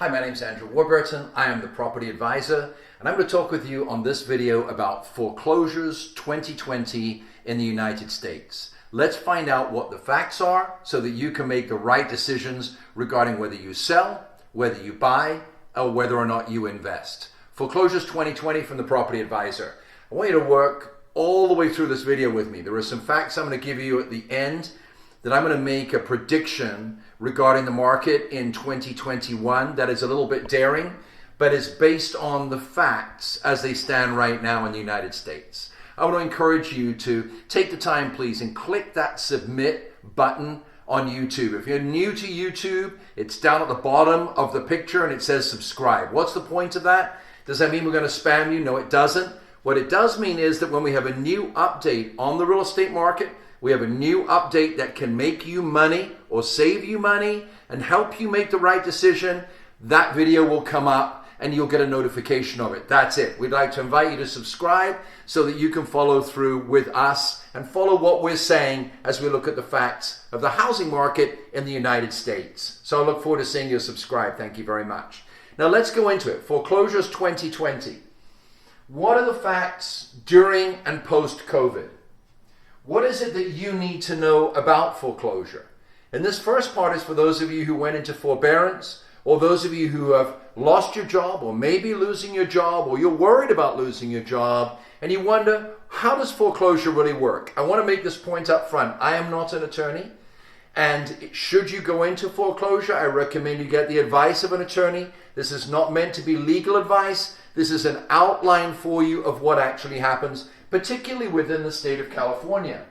Hi, my name is Andrew Warburton. I am the property advisor, and I'm going to talk with you on this video about foreclosures 2020 in the United States. Let's find out what the facts are so that you can make the right decisions regarding whether you sell, whether you buy, or whether or not you invest. Foreclosures 2020 from the property advisor. I want you to work all the way through this video with me. There are some facts I'm going to give you at the end that I'm going to make a prediction regarding the market in 2021 that is a little bit daring, but is based on the facts as they stand right now in the United States. I want to encourage you to take the time, please, and click that submit button on YouTube. If you're new to YouTube, it's down at the bottom of the picture and it says subscribe. What's the point of that? Does that mean we're going to spam you? No, it doesn't. What it does mean is that when we have a new update on the real estate market, we have a new update that can make you money or save you money and help you make the right decision, that video will come up and you'll get a notification of it. That's it. We'd like to invite you to subscribe so that you can follow through with us and follow what we're saying as we look at the facts of the housing market in the United States. So I look forward to seeing you subscribe. Thank you very much. Now let's go into it. Foreclosures 2020. What are the facts during and post-COVID? What is it that you need to know about foreclosure? And this first part is for those of you who went into forbearance, or those of you who have lost your job, or maybe losing your job, or you're worried about losing your job, and you wonder, how does foreclosure really work? I want to make this point up front. I am not an attorney, and should you go into foreclosure, I recommend you get the advice of an attorney. This is not meant to be legal advice. This is an outline for you of what actually happens, particularly within the state of California.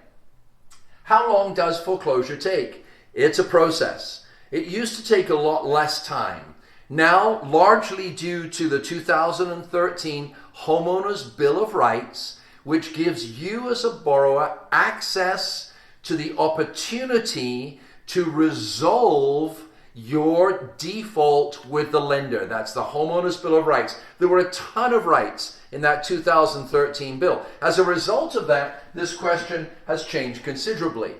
How long does foreclosure take? It's a process. It used to take a lot less time. Now, largely due to the 2013 Homeowners Bill of Rights, which gives you as a borrower access to the opportunity to resolve your default with the lender. That's the Homeowners Bill of Rights. There were a ton of rights in that 2013 bill. As a result of that, this question has changed considerably.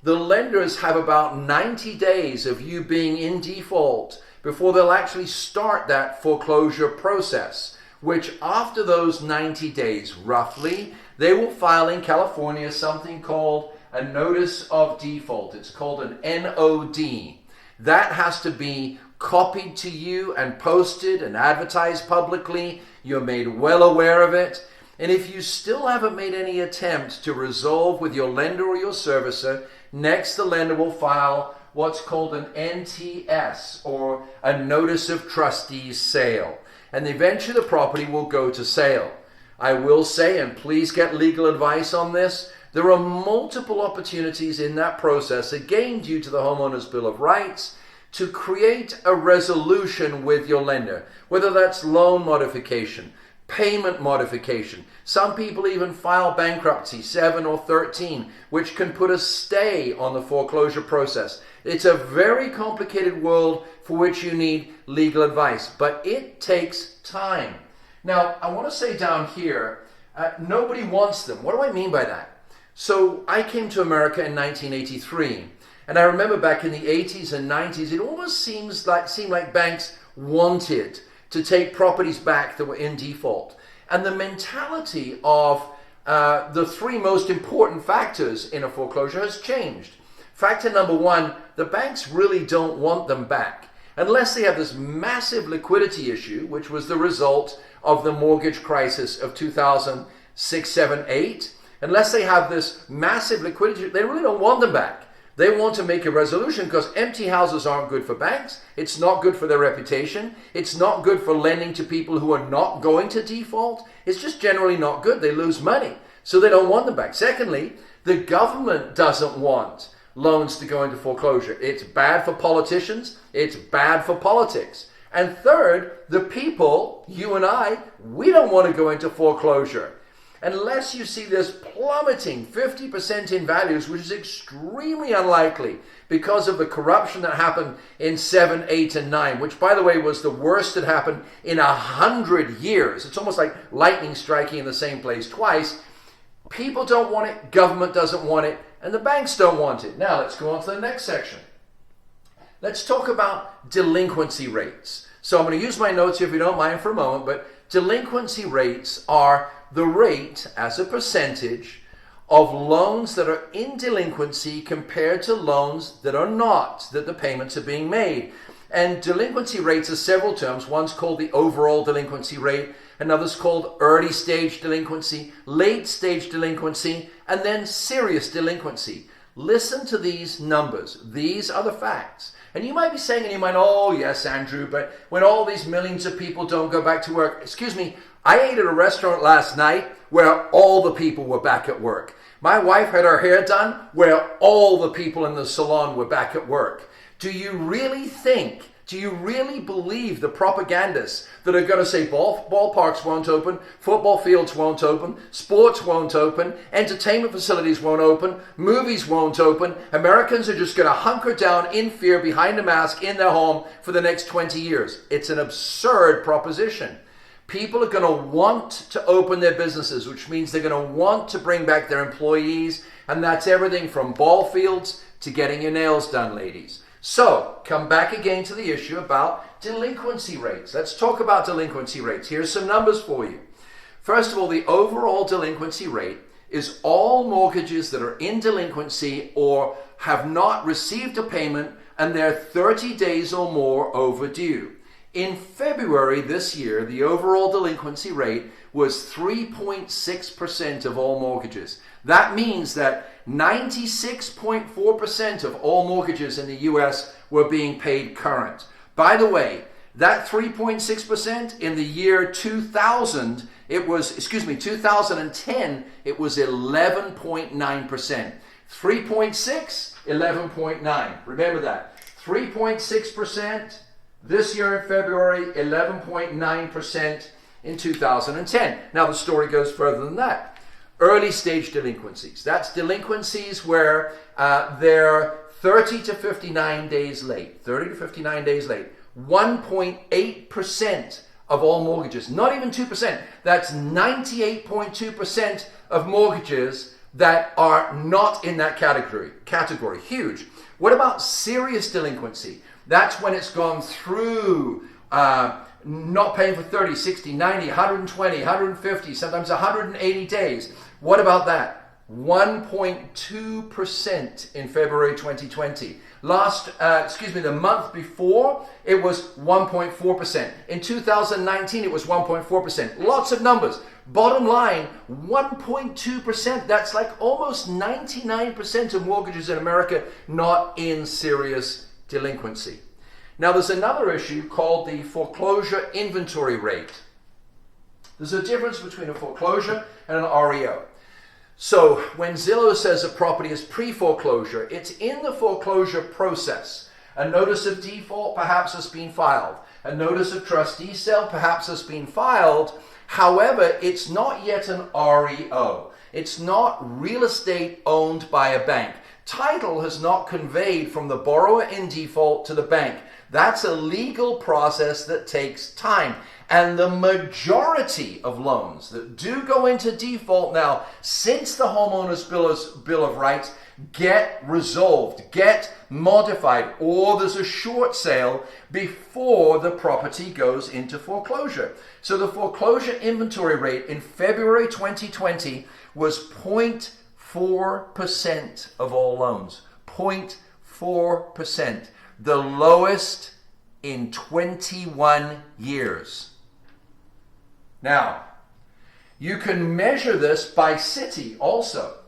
The lenders have about 90 days of you being in default before they'll actually start that foreclosure process, which after those 90 days, roughly, they will file in California something called a notice of default. It's called an NOD. That has to be copied to you and posted and advertised publicly. You're made well aware of it. And if you still haven't made any attempt to resolve with your lender or your servicer, next the lender will file what's called an NTS, or a Notice of Trustees Sale. And eventually the property will go to sale. I will say, and please get legal advice on this, there are multiple opportunities in that process, again due to the Homeowners Bill of Rights, to create a resolution with your lender, whether that's loan modification, payment modification. Some people even file bankruptcy, 7 or 13, which can put a stay on the foreclosure process. It's a very complicated world for which you need legal advice, but it takes time. Now, I want to say down here, nobody wants them. What do I mean by that? So I came to America in 1983, and I remember back in the 80s and 90s, it almost seemed like banks wanted to take properties back that were in default. And the mentality of the three most important factors in a foreclosure has changed. Factor number one, the banks really don't want them back unless they have this massive liquidity issue, which was the result of the mortgage crisis of 2006, 7, 8. Unless they have this massive liquidity, they really don't want them back. They want to make a resolution because empty houses aren't good for banks. It's not good for their reputation. It's not good for lending to people who are not going to default. It's just generally not good. They lose money. So they don't want them back. Secondly, the government doesn't want loans to go into foreclosure. It's bad for politicians. It's bad for politics. And third, the people, you and I, we don't want to go into foreclosure. Unless you see this plummeting 50% in values, which is extremely unlikely because of the corruption that happened in 7, 8, and 9, which, by the way, was the worst that happened in 100 years. It's almost like lightning striking in the same place twice. People don't want it, government doesn't want it, and the banks don't want it. Now let's go on to the next section. Let's talk about delinquency rates. So I'm going to use my notes here if you don't mind for a moment, but delinquency rates are the rate as a percentage of loans that are in delinquency compared to loans that are not, that the payments are being made. And delinquency rates are several terms. One's called the overall delinquency rate, another's called early stage delinquency, late stage delinquency, and then serious delinquency. Listen to these numbers. These are the facts. And you might be saying in your mind, oh yes, Andrew, but when all these millions of people don't go back to work, excuse me, I ate at a restaurant last night where all the people were back at work. My wife had her hair done where all the people in the salon were back at work. Do you really think, do you really believe the propagandists that are going to say ballparks won't open, football fields won't open, sports won't open, entertainment facilities won't open, movies won't open, Americans are just going to hunker down in fear behind a mask in their home for the next 20 years? It's an absurd proposition. People are going to want to open their businesses, which means they're going to want to bring back their employees, and that's everything from ball fields to getting your nails done, ladies. So, come back again to the issue about delinquency rates. Let's talk about delinquency rates. Here's some numbers for you. First of all, the overall delinquency rate is all mortgages that are in delinquency or have not received a payment and they're 30 days or more overdue. In February this year, the overall delinquency rate was 3.6% of all mortgages. That means that 96.4% of all mortgages in the U.S. were being paid current. By the way, that 3.6% in the year 2010, it was 11.9%. 3.6, 11.9. Remember that. 3.6% this year in February, 11.9% in 2010. Now the story goes further than that. Early stage delinquencies. That's delinquencies where they're 30 to 59 days late. 30 to 59 days late. 1.8% of all mortgages. Not even 2%. That's 98.2% of mortgages that are not in that category. Huge. What about serious delinquency? That's when it's gone through not paying for 30, 60, 90, 120, 150, sometimes 180 days. What about that? 1.2% in February 2020. The month before, it was 1.4%. In 2019, it was 1.4%. Lots of numbers. Bottom line, 1.2%. That's like almost 99% of mortgages in America not in serious delinquency. Now there's another issue called the foreclosure inventory rate. There's a difference between a foreclosure and an REO. So when Zillow says a property is pre-foreclosure, it's in the foreclosure process. A notice of default perhaps has been filed. A notice of trustee sale perhaps has been filed. However, it's not yet an REO. It's not real estate owned by a bank. Title has not conveyed from the borrower in default to the bank. That's a legal process that takes time. And the majority of loans that do go into default now, since the homeowner's bill of rights, get resolved, get modified, or there's a short sale before the property goes into foreclosure. So the foreclosure inventory rate in February 2020 was 0.4% of all loans. 0.4%. The lowest in 21 years. Now, you can measure this by city also.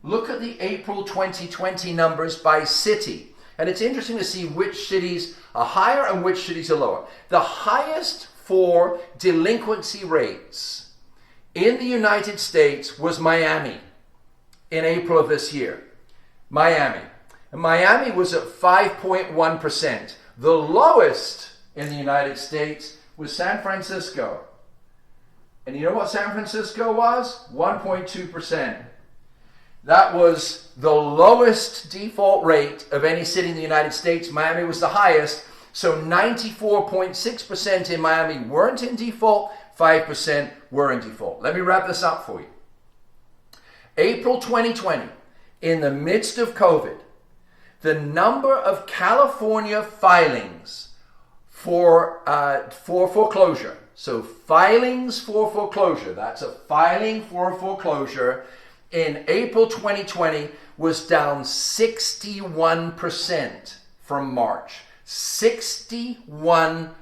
Look at the April 2020 numbers by city. And it's interesting to see which cities are higher and which cities are lower. The highest for delinquency rates in the United States was Miami in April of this year. Miami. And Miami was at 5.1%. The lowest in the United States was San Francisco. And you know what San Francisco was? 1.2%. That was the lowest default rate of any city in the United States. Miami was the highest. So 94.6% in Miami weren't in default, 5% were in default. Let me wrap this up for you. April 2020, in the midst of COVID, the number of California filings for foreclosure. So filings for foreclosure, that's a filing for a foreclosure, in April 2020 was down 61% from March. 61%.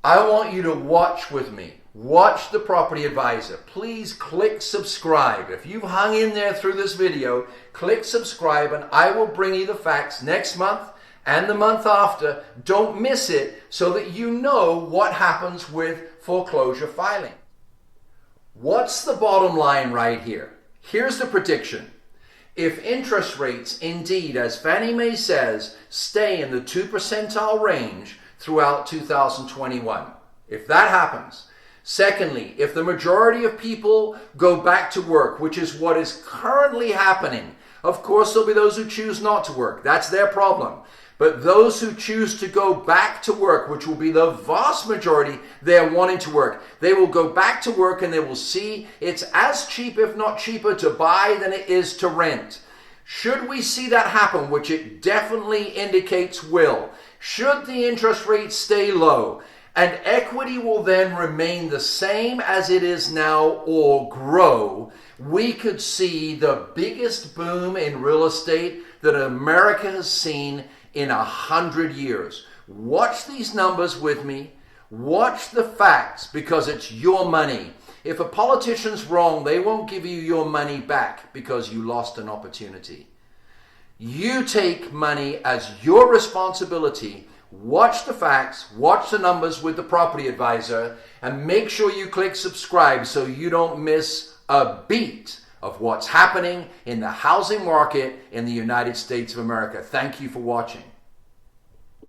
I want you to watch with me. Watch the Property Advisor. Please click subscribe. If you've hung in there through this video, click subscribe and I will bring you the facts next month and the month after. Don't miss it so that you know what happens with foreclosure filing. What's the bottom line right here? Here's the prediction. If interest rates indeed, as Fannie Mae says, stay in the 2% range throughout 2021, if that happens. Secondly, if the majority of people go back to work, which is what is currently happening, of course there'll be those who choose not to work. That's their problem. But those who choose to go back to work, which will be the vast majority, they're wanting to work. They will go back to work and they will see it's as cheap, if not cheaper, to buy than it is to rent. Should we see that happen, which it definitely indicates will, should the interest rate stay low, and equity will then remain the same as it is now or grow, we could see the biggest boom in real estate that America has seen in 100 years. Watch these numbers with me. Watch the facts, because it's your money. If a politician's wrong, they won't give you your money back because you lost an opportunity. You take money as your responsibility. Watch the facts, watch the numbers with the Property Advisor, and make sure you click subscribe so you don't miss a beat of what's happening in the housing market in the United States of America. Thank you for watching.